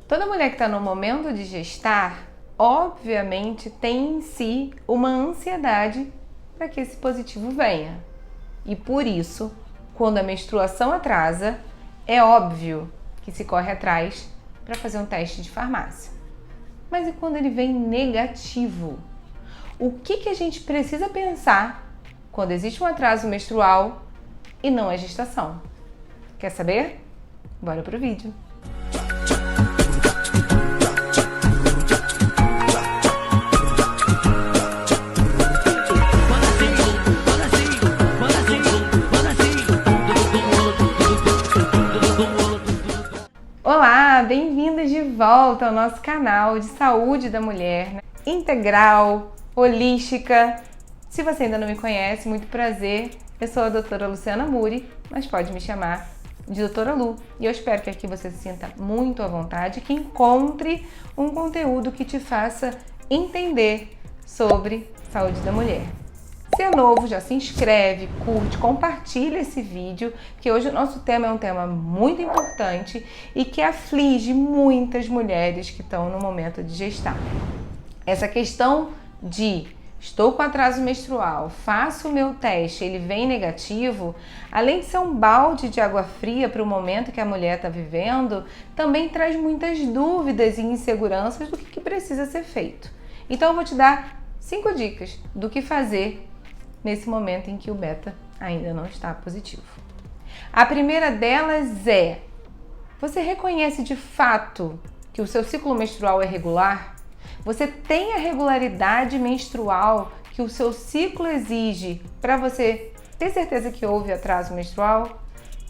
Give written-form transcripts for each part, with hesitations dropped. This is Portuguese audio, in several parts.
Toda mulher que está no momento de gestar, obviamente tem em si uma ansiedade para que esse positivo venha. E por isso, quando a menstruação atrasa, é óbvio que se corre atrás para fazer um teste de farmácia. Mas e quando ele vem negativo? O que a gente precisa pensar quando existe um atraso menstrual e não é gestação? Quer saber? Bora pro vídeo! Olá, bem-vindos de volta ao nosso canal de saúde da mulher, integral, holística. Se você ainda não me conhece, muito prazer. Eu sou a doutora Luciana Muri, mas pode me chamar de doutora Lu. E eu espero que aqui você se sinta muito à vontade, que encontre um conteúdo que te faça entender sobre saúde da mulher. Se é novo, já se inscreve, curte, compartilha esse vídeo, que hoje o nosso tema é um tema muito importante e que aflige muitas mulheres que estão no momento de gestar. Essa questão de estou com atraso menstrual, faço o meu teste, ele vem negativo, além de ser um balde de água fria para o momento que a mulher está vivendo, também traz muitas dúvidas e inseguranças do que precisa ser feito. Então eu vou te dar 5 dicas do que fazer nesse momento em que o beta ainda não está positivo. A primeira delas é: você reconhece de fato que o seu ciclo menstrual é regular? Você tem a regularidade menstrual que o seu ciclo exige para você ter certeza que houve atraso menstrual?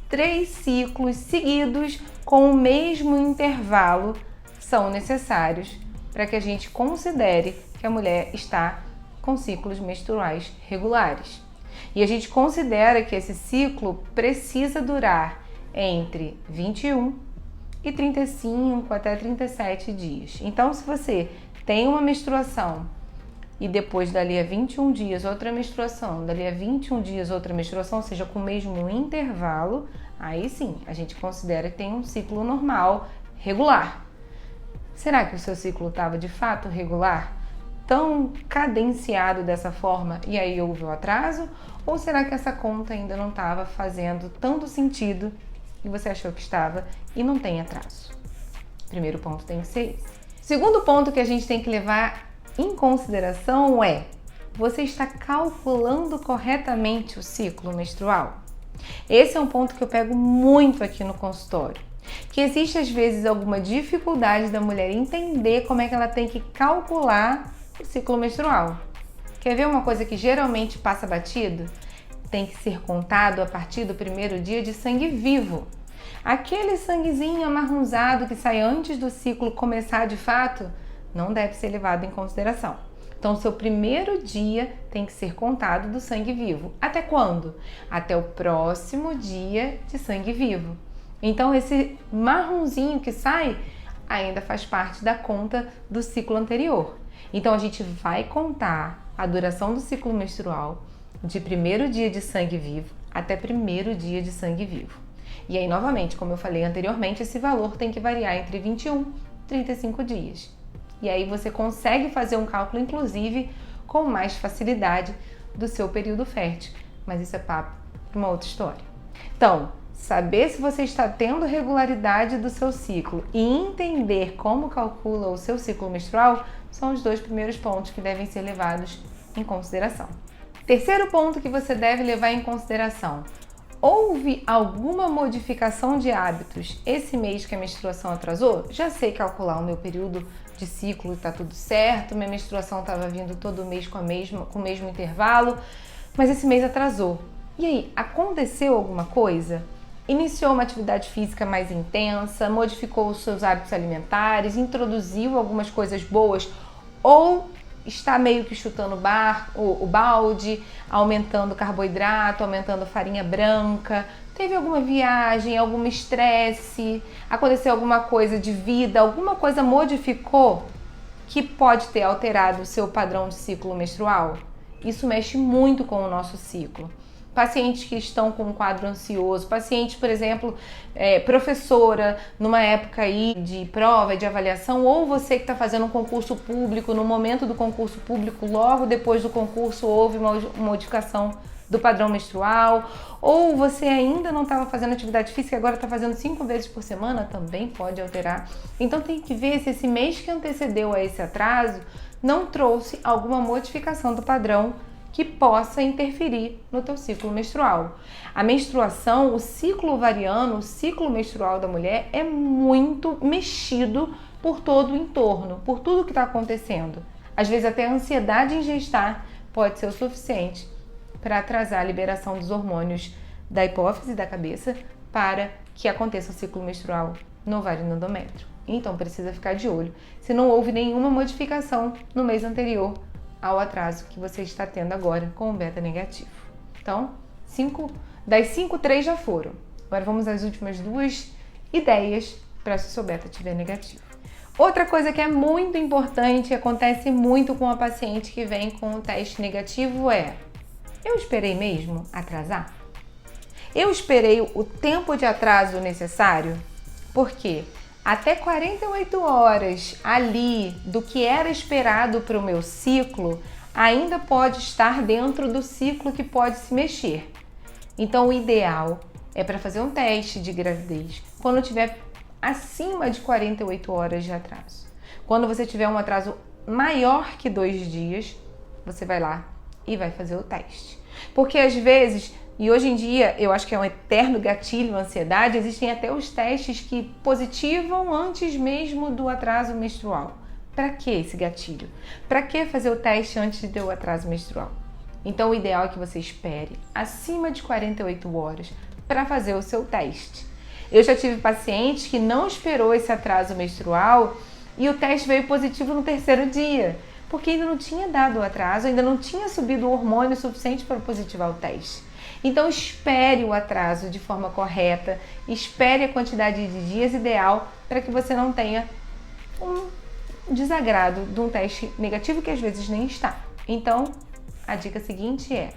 3 ciclos seguidos com o mesmo intervalo são necessários para que a gente considere que a mulher está com ciclos menstruais regulares. E a gente considera que esse ciclo precisa durar entre 21 e 35 até 37 dias. Então, se você tem uma menstruação e depois dali a 21 dias outra menstruação, dali a 21 dias outra menstruação, ou seja, com o mesmo intervalo, aí sim, a gente considera que tem um ciclo normal, regular. Será que o seu ciclo estava de fato regular? Tão cadenciado dessa forma e aí houve o atraso? Ou será que essa conta ainda não estava fazendo tanto sentido e você achou que estava e não tem atraso? Primeiro ponto tem que ser esse. Segundo ponto que a gente tem que levar em consideração é: você está calculando corretamente o ciclo menstrual? Esse é um ponto que eu pego muito aqui no consultório. Que existe às vezes alguma dificuldade da mulher entender como é que ela tem que calcular o ciclo menstrual. Quer ver uma coisa que geralmente passa batido? Tem que ser contado a partir do primeiro dia de sangue vivo. Aquele sanguezinho amarronzado que sai antes do ciclo começar de fato, não deve ser levado em consideração. Então, seu primeiro dia tem que ser contado do sangue vivo. Até quando? Até o próximo dia de sangue vivo. Então, esse marronzinho que sai ainda faz parte da conta do ciclo anterior. Então, a gente vai contar a duração do ciclo menstrual de primeiro dia de sangue vivo até primeiro dia de sangue vivo. E aí, novamente, como eu falei anteriormente, esse valor tem que variar entre 21 e 35 dias. E aí você consegue fazer um cálculo, inclusive, com mais facilidade do seu período fértil. Mas isso é papo para uma outra história. Então, saber se você está tendo regularidade do seu ciclo e entender como calcula o seu ciclo menstrual são os 2 primeiros pontos que devem ser levados em consideração. Terceiro ponto que você deve levar em consideração: houve alguma modificação de hábitos esse mês que a menstruação atrasou? Já sei calcular o meu período de ciclo, está tudo certo, minha menstruação estava vindo todo mês com o mesmo intervalo, mas esse mês atrasou. E aí, aconteceu alguma coisa? Iniciou uma atividade física mais intensa, modificou os seus hábitos alimentares, introduziu algumas coisas boas ou está meio que chutando o balde, aumentando carboidrato, aumentando farinha branca? Teve alguma viagem, algum estresse, aconteceu alguma coisa de vida, alguma coisa modificou que pode ter alterado o seu padrão de ciclo menstrual? Isso mexe muito com o nosso ciclo. pacientes que estão com um quadro ansioso, paciente, por exemplo, professora, numa época aí de prova, de avaliação, ou você que está fazendo um concurso público, no momento do concurso público, logo depois do concurso houve uma modificação do padrão menstrual, ou você ainda não estava fazendo atividade física e agora está fazendo 5 vezes por semana, também pode alterar. Então tem que ver se esse mês que antecedeu a esse atraso não trouxe alguma modificação do padrão que possa interferir no teu ciclo menstrual. A menstruação, o ciclo ovariano, o ciclo menstrual da mulher é muito mexido por todo o entorno, por tudo que está acontecendo. Às vezes até a ansiedade em gestar pode ser o suficiente para atrasar a liberação dos hormônios da hipófise e da cabeça para que aconteça o ciclo menstrual no ovário e no endométrio. Então precisa ficar de olho se não houve nenhuma modificação no mês anterior ao atraso que você está tendo agora com o beta negativo. Então, das 5, 3 já foram. Agora vamos às últimas 2 ideias para se o seu beta estiver negativo. Outra coisa que é muito importante e acontece muito com a paciente que vem com o teste negativo é: eu esperei mesmo atrasar? Eu esperei o tempo de atraso necessário? Por quê? Até 48 horas ali do que era esperado para o meu ciclo, ainda pode estar dentro do ciclo que pode se mexer. Então o ideal é para fazer um teste de gravidez quando tiver acima de 48 horas de atraso. Quando você tiver um atraso maior que 2 dias, você vai lá e vai fazer o teste. Porque às vezes, e hoje em dia eu acho que é um eterno gatilho, ansiedade, existem até os testes que positivam antes mesmo do atraso menstrual. Para que esse gatilho? Para que fazer o teste antes de ter o atraso menstrual? Então o ideal é que você espere acima de 48 horas para fazer o seu teste. Eu já tive pacientes que não esperou esse atraso menstrual e o teste veio positivo no 3º dia, porque ainda não tinha dado o atraso, ainda não tinha subido o hormônio suficiente para positivar o teste. Então espere o atraso de forma correta, espere a quantidade de dias ideal para que você não tenha um desagrado de um teste negativo que às vezes nem está. Então, a dica seguinte é: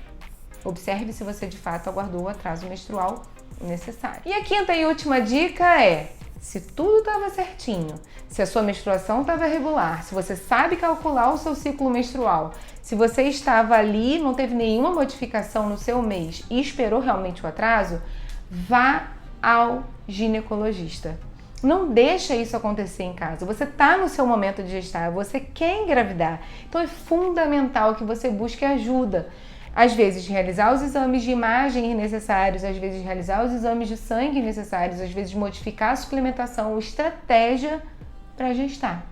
observe se você de fato aguardou o atraso menstrual necessário. E a 5ª e última dica é: se tudo estava certinho, se a sua menstruação estava regular, se você sabe calcular o seu ciclo menstrual, se você estava ali, não teve nenhuma modificação no seu mês e esperou realmente o atraso, vá ao ginecologista. Não deixa isso acontecer em casa. Você está no seu momento de gestar, você quer engravidar. Então é fundamental que você busque ajuda. Às vezes realizar os exames de imagem necessários, às vezes realizar os exames de sangue necessários, às vezes modificar a suplementação, estratégia para gestar.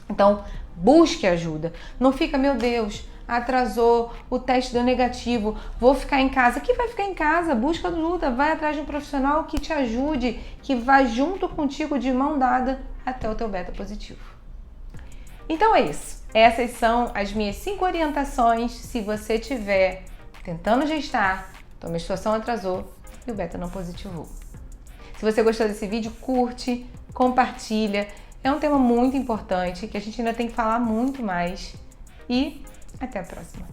Então, busque ajuda. Não fica, meu Deus, atrasou, o teste deu negativo, vou ficar em casa. Que vai ficar em casa? Busca ajuda, vai atrás de um profissional que te ajude, que vá junto contigo de mão dada até o teu beta positivo. Então é isso. Essas são as minhas 5 orientações se você estiver tentando gestar, tua menstruação atrasou e o beta não positivou. Se você gostou desse vídeo, curte, compartilha. É um tema muito importante que a gente ainda tem que falar muito mais. E até a próxima.